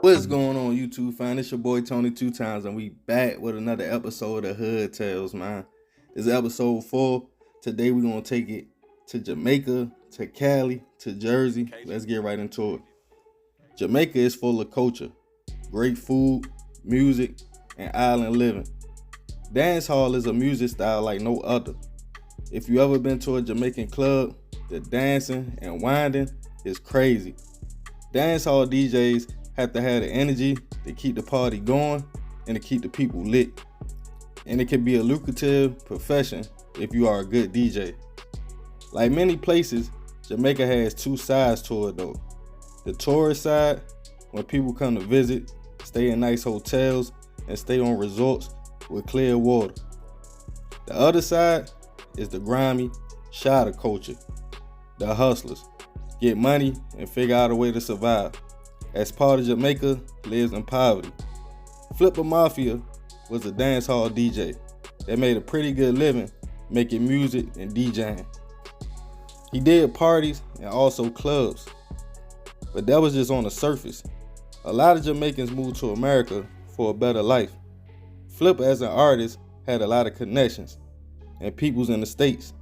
What's going on, YouTube fam? It's your boy Tony 2 times, and we back with another episode of Hood Tales, man. This is episode 4. Today we're gonna take it to Jamaica, to Cali, to Jersey. Let's get right into it. Jamaica is full of culture, great food, music, and island living. Dancehall is a music style like no other. If you ever been to a Jamaican club, the dancing and winding is crazy. Dancehall DJs have to have the energy to keep the party going and to keep the people lit. And it can be a lucrative profession if you are a good DJ. Like many places, Jamaica has two sides to it though. The tourist side, when people come to visit, stay in nice hotels, and stay on resorts with clear water. The other side is the grimy, shadow culture. The hustlers get money and figure out a way to survive. As part of Jamaica lives in poverty. FLIPPA Mafia was a dancehall DJ that made a pretty good living making music and DJing. He did parties and also clubs, but that was just on the surface. A lot of Jamaicans moved to America for a better life. FLIPPA as an artist had a lot of connections and peoples in the States.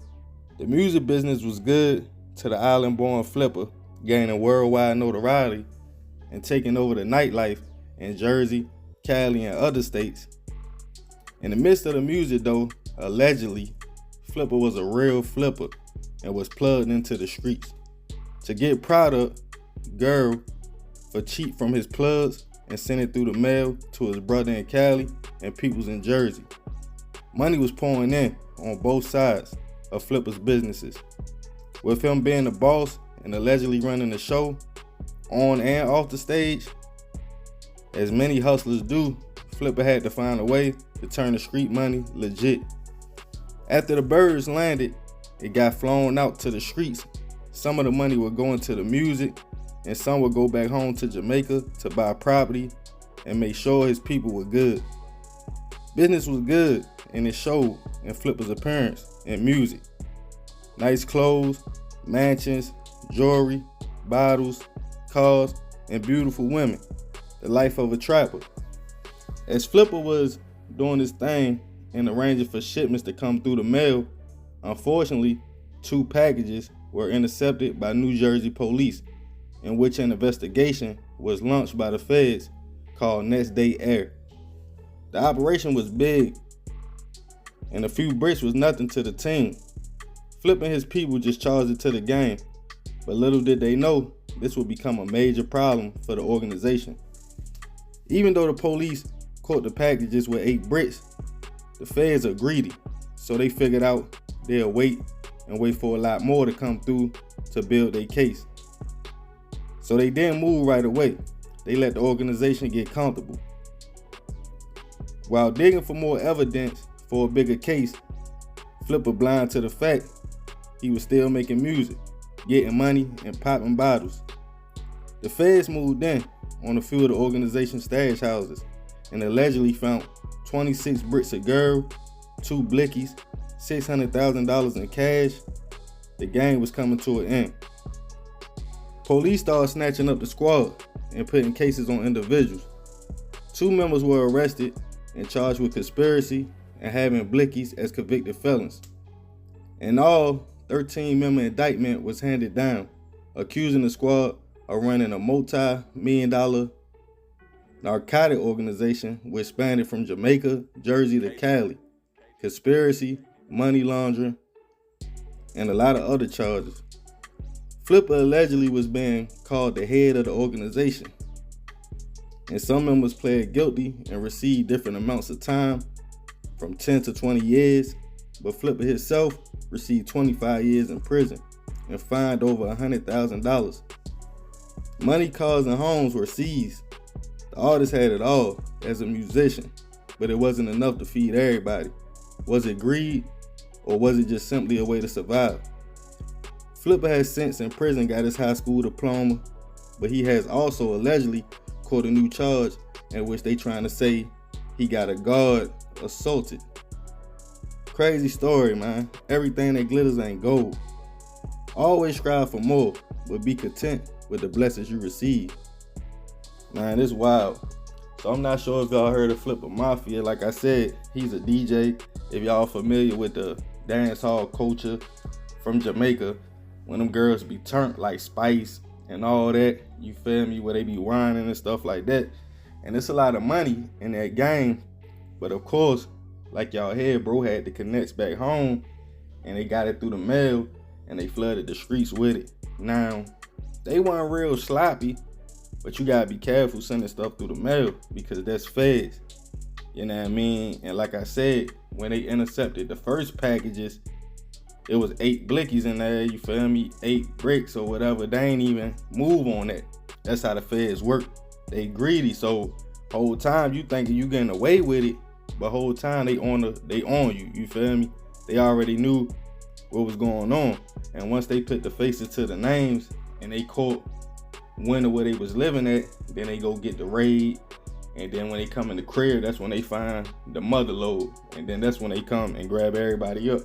The music business was good to the island-born FLIPPA gaining worldwide notoriety and taking over the nightlife in Jersey, Cali, and other states. In the midst of the music though, allegedly, FLIPPA was a real flipper and was plugged into the streets. To get product, girl for cheap from his plugs and send it through the mail to his brother in Cali and peoples in Jersey. Money was pouring in on both sides of FLIPPA's businesses. With him being the boss and allegedly running the show, on and off the stage, as many hustlers do, FLIPPA had to find a way to turn the street money legit. After the birds landed, it got flown out to the streets. Some of the money would go into the music, and some would go back home to Jamaica to buy property and make sure his people were good. Business was good, and it showed in FLIPPA's appearance and music. Nice clothes, mansions, jewelry, bottles, cars, and beautiful women. The life of a trapper. As FLIPPA was doing his thing and arranging for shipments to come through the mail, unfortunately, 2 packages were intercepted by New Jersey police, in which an investigation was launched by the feds called Next Day Air. The operation was big, and a few bricks was nothing to the team. FLIPPA and his people just charged it to the game, but little did they know this would become a major problem for the organization. Even though the police caught the packages with 8 bricks, the feds are greedy, so they figured out they'll wait for a lot more to come through to build their case. So they didn't move right away. They let the organization get comfortable. While digging for more evidence for a bigger case, FLIPPA blind to the fact he was still making music, getting money, and popping bottles. The feds moved in on a few of the organization's stash houses and allegedly found 26 bricks of girl, 2 blickies, $600,000 in cash. The game was coming to an end. Police started snatching up the squad and putting cases on individuals. 2 members were arrested and charged with conspiracy and having blickies as convicted felons. In all, 13-member indictment was handed down, accusing the squad of running a multi-million-dollar narcotic organization which spanned from Jamaica, Jersey to Cali, conspiracy, money laundering, and a lot of other charges. FLIPPA allegedly was being called the head of the organization, and some members pled guilty and received different amounts of time, from 10 to 20 years, but FLIPPA himself received 25 years in prison and fined over $100,000. Money, cars, and homes were seized. The artist had it all as a musician, but it wasn't enough to feed everybody. Was it greed, or was it just simply a way to survive? FLIPPA has since in prison got his high school diploma, but he has also allegedly caught a new charge in which they trying to say he got a guard assaulted. Crazy story, man. Everything that glitters ain't gold. Always strive for more, but be content with the blessings you receive. Man, it's wild. So I'm not sure if y'all heard of FLIPPA Mafia. Like I said, he's a DJ. If y'all familiar with the dance hall culture from Jamaica, when them girls be turned like Spice and all that, you feel me, where they be whining and stuff like that. And it's a lot of money in that game. But of course, like y'all heard, bro had the connects back home and they got it through the mail and they flooded the streets with it. Now, they weren't real sloppy, but you gotta be careful sending stuff through the mail because that's feds. You know what I mean? And like I said, when they intercepted the first packages, it was 8 blickies in there, you feel me? 8 bricks or whatever. They ain't even move on that. That's how the feds work. They greedy, so whole time you thinking you getting away with it, but whole time they on you, you feel me? They already knew what was going on. And once they put the faces to the names and they caught when or where they was living at, then they go get the raid. And then when they come in the crib, that's when they find the mother load. And then that's when they come and grab everybody up.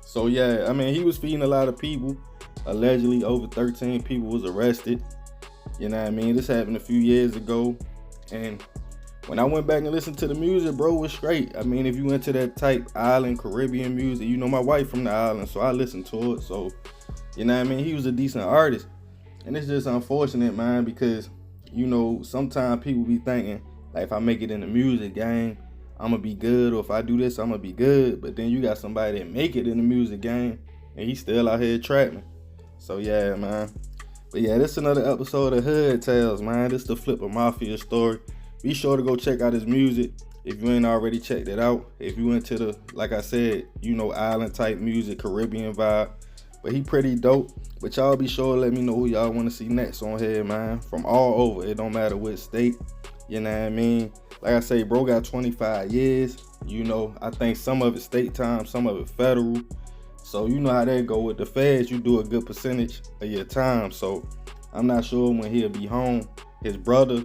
So yeah, I mean, he was feeding a lot of people. Allegedly, over 13 people was arrested. You know what I mean? This happened a few years ago. And when I went back and listened to the music, bro, it was straight. I mean, if you into that type island, Caribbean music, you know my wife from the island, so I listened to it. So, you know what I mean? He was a decent artist. And it's just unfortunate, man, because, you know, sometimes people be thinking, like, if I make it in the music game, I'm gonna be good, or if I do this, I'm gonna be good. But then you got somebody that make it in the music game, and he's still out here trapping. So yeah, man. But yeah, this is another episode of Hood Tales, man. This is the FLIPPA Mafia's Story. Be sure to go check out his music if you ain't already checked it out. If you into the, like I said, you know, island type music, Caribbean vibe. But he pretty dope. But y'all be sure to let me know who y'all want to see next on here, man. From all over. It don't matter which state. You know what I mean? Like I say, bro got 25 years. You know, I think some of it state time, some of it federal. So you know how that go with the feds. You do a good percentage of your time. So I'm not sure when he'll be home. His brother,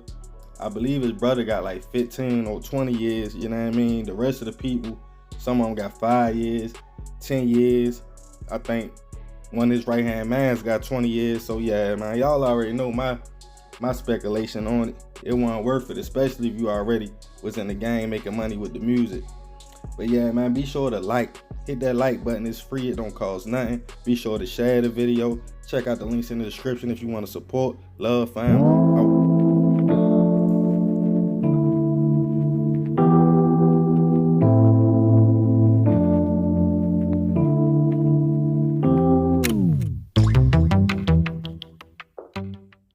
I believe his brother got like 15 or 20 years. You know what I mean? The rest of the people, some of them got 5 years, 10 years. I think one of his right-hand man's got 20 years. So yeah, man, y'all already know my speculation on it. It wasn't worth it, especially if you already was in the game making money with the music. But yeah, man, be sure to hit that like button. It's free, it don't cost nothing. Be sure to share the video. Check out the links in the description if you want to support. Love, fam.